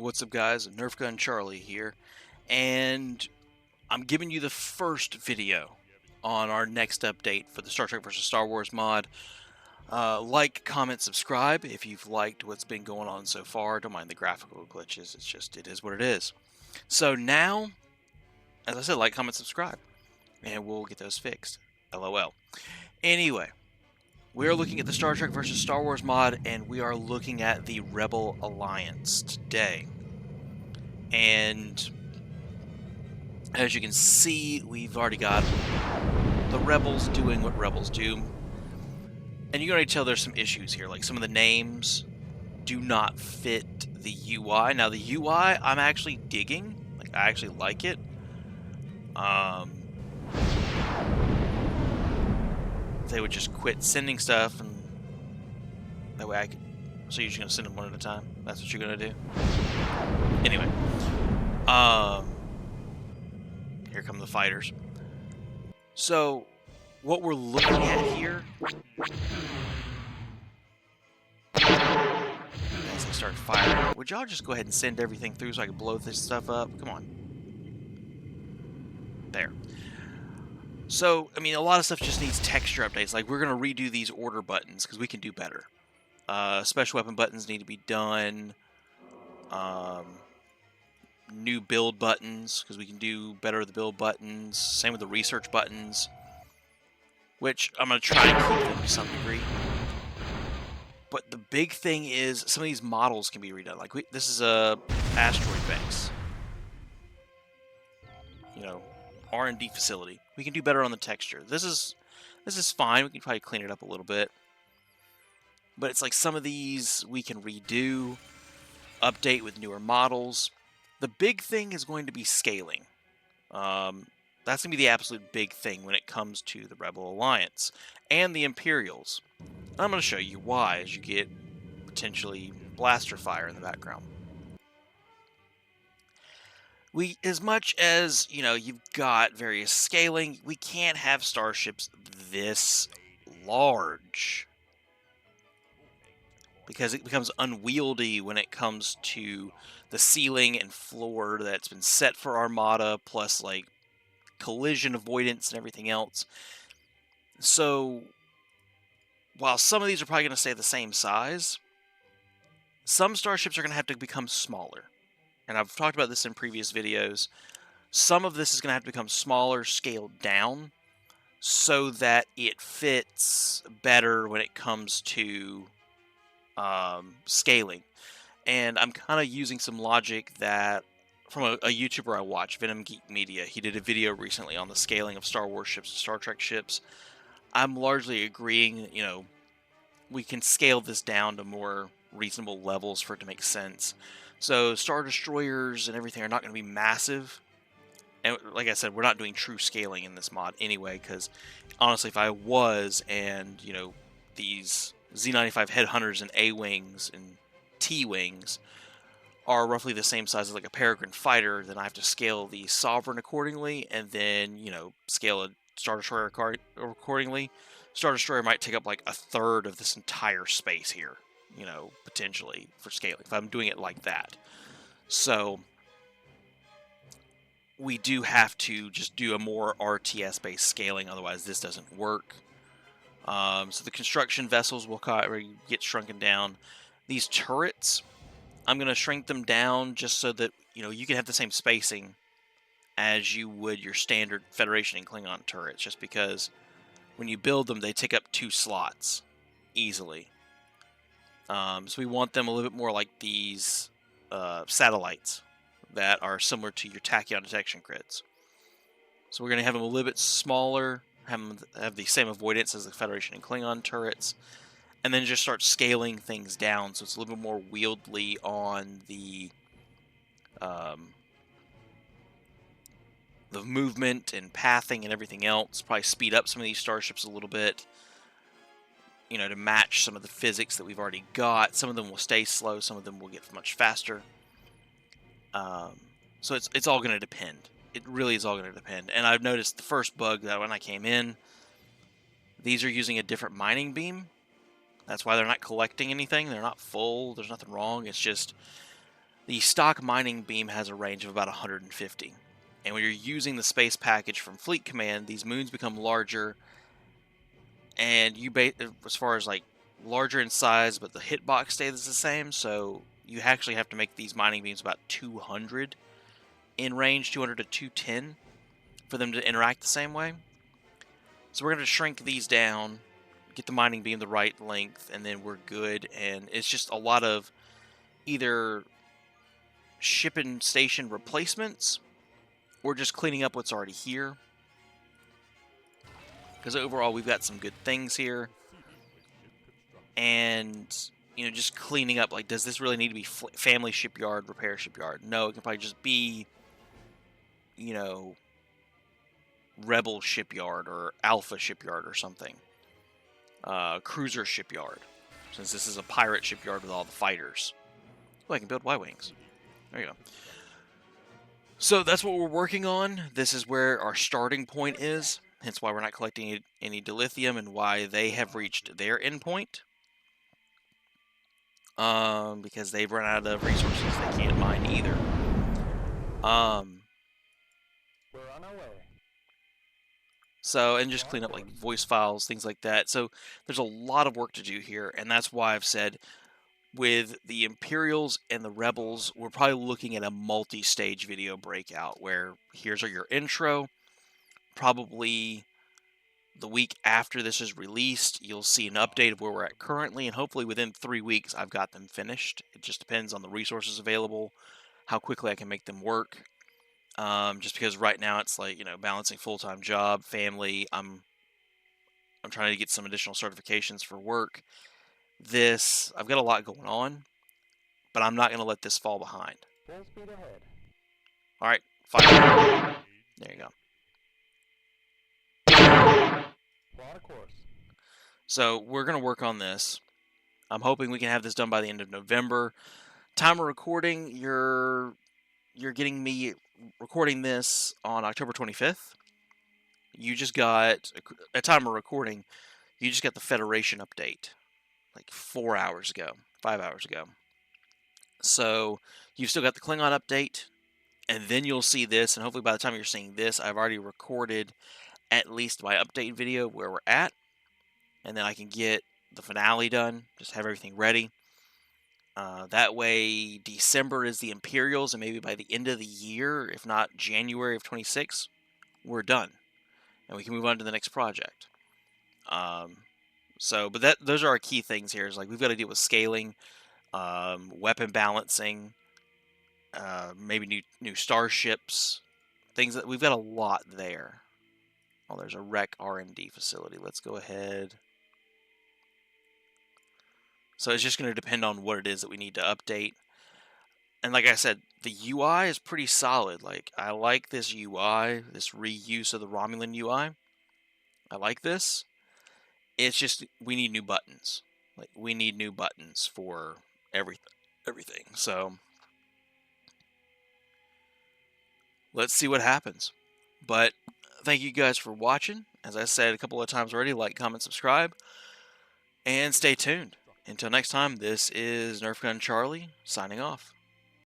What's up, guys? Nerf Gun Charlie here, and I'm giving you the first video on our next update for the Star Trek vs. Star Wars mod. Like, comment, subscribe if you've liked what's been going on so far. Don't mind the graphical glitches, it is what it is. So now, as I said, like, comment, subscribe, and we'll get those fixed. LOL. Anyway, we are looking at the Star Trek vs. Star Wars mod, and we are looking at the Rebel Alliance today. And as you can see, we've already got the Rebels doing what Rebels do. And you can already tell there's some issues here. Like, some of the names do not fit the UI. Now, the UI, I'm actually digging. Like, I actually like it. They would just quit sending stuff, and that way I could... So you're just going to send them one at a time? That's what you're going to do? Anyway. Here come the fighters. So, what we're looking at here, as they start firing, would y'all just go ahead and send everything through so I can blow this stuff up? Come on. There. So, I mean, a lot of stuff just needs texture updates. Like, we're going to redo these order buttons because we can do better. Special weapon buttons need to be done. New build buttons, because we can do better with the build buttons. Same with the research buttons, which I'm going to try and keep them to some degree. But the big thing is some of these models can be redone. Like, this is a asteroid base, you know, R&D facility. We can do better on the texture. This is fine. We can probably clean it up a little bit. But it's like some of these we can redo, update with newer models. The big thing is going to be scaling. That's going to be the absolute big thing when it comes to the Rebel Alliance and the Imperials. I'm going to show you why as you get potentially blaster fire in the background. As much as, you know, you've got various scaling, we can't have starships this large, because it becomes unwieldy when it comes to the ceiling and floor that's been set for Armada, plus, like, collision avoidance and everything else. So, while some of these are probably going to stay the same size, some starships are going to have to become smaller. And I've talked about this in previous videos. Some of this is going to have to become smaller, scaled down, so that it fits better when it comes to scaling. And I'm kind of using some logic that from a YouTuber I watch, Venom Geek Media. He did a video recently on the scaling of Star Wars ships and Star Trek ships. I'm largely agreeing, you know, we can scale this down to more reasonable levels for it to make sense. So Star Destroyers and everything are not going to be massive. And like I said, we're not doing true scaling in this mod anyway, because honestly, if I was, and, you know, these Z95 Headhunters and A-Wings and T-Wings are roughly the same size as like a Peregrine fighter, then I have to scale the Sovereign accordingly, and then, you know, scale a Star Destroyer accordingly. Star Destroyer might take up like a third of this entire space here, you know, potentially for scaling, if I'm doing it like that. So we do have to just do a more RTS-based scaling, otherwise this doesn't work. So the construction vessels will get shrunken down. These turrets, I'm going to shrink them down just so that, you know, you can have the same spacing as you would your standard Federation and Klingon turrets, just because when you build them, they take up 2 slots easily. So we want them a little bit more like these satellites that are similar to your tachyon detection crits. So we're going to have them a little bit smaller, have the same avoidance as the Federation and Klingon turrets, and then just start scaling things down so it's a little bit more wieldy on the movement and pathing and everything else. Probably speed up some of these starships a little bit, you know, to match some of the physics that we've already got. Some of them will stay slow, some of them will get much faster. So it's all going to depend. It really is all going to depend. And I've noticed the first bug that when I came in, these are using a different mining beam. That's why they're not collecting anything. They're not full. There's nothing wrong. It's just The stock mining beam has a range of about 150. And when you're using the space package from Fleet Command, these moons become larger, and as far as like larger in size, but the hitbox stays the same. So you actually have to make these mining beams about 200 in range, 200 to 210, for them to interact the same way. So we're going to shrink these down, get the mining beam the right length, and then we're good. And it's just a lot of either shipping station replacements or just cleaning up what's already here. Because overall, we've got some good things here. And, you know, just cleaning up, like, does this really need to be family shipyard, repair shipyard? No, it can probably just be, you know, rebel shipyard or alpha shipyard or something. Cruiser shipyard, since this is a pirate shipyard with all the fighters. Oh, I can build Y-Wings. There you go. So that's what we're working on. This is where our starting point is, hence why we're not collecting any dilithium and why they have reached their endpoint. Because they've run out of resources they can't mine either. We're on our way. So, and just clean up like voice files, things like that. So there's a lot of work to do here, and that's why I've said with the Imperials and the Rebels, we're probably looking at a multi-stage video breakout where here's your intro. Probably the week after this is released, you'll see an update of where we're at currently, and hopefully within 3 weeks I've got them finished. It just depends on the resources available, how quickly I can make them work. Just because right now it's like, you know, balancing full-time job, family. I'm trying to get some additional certifications for work. I've got a lot going on, but I'm not going to let this fall behind. Full speed ahead. All right, fire. There you go. Plot a course. So we're going to work on this. I'm hoping we can have this done by the end of November. Time of recording, you're getting me recording this on October 25th. You just got, at time of recording, you just got the Federation update like 4 hours ago, 5 hours ago. So you've still got the Klingon update, and then you'll see this, and hopefully by the time you're seeing this, I've already recorded at least my update video where we're at, and then I can get the finale done, just have everything ready. That way, December is the Imperials, and maybe by the end of the year, if not January of 26, we're done, and we can move on to the next project. But those are our key things here. Is like we've got to deal with scaling, weapon balancing, maybe new starships, things that we've got a lot there. Oh, there's a wreck R&D facility. Let's go ahead. So it's just going to depend on what it is that we need to update. And like I said, the UI is pretty solid. Like, I like this UI, this reuse of the Romulan UI. I like this. It's just, we need new buttons. Like, we need new buttons for everything. So, let's see what happens. But, thank you guys for watching. As I said a couple of times already, like, comment, subscribe. And stay tuned. Until next time, this is Nerf Gun Charlie, signing off.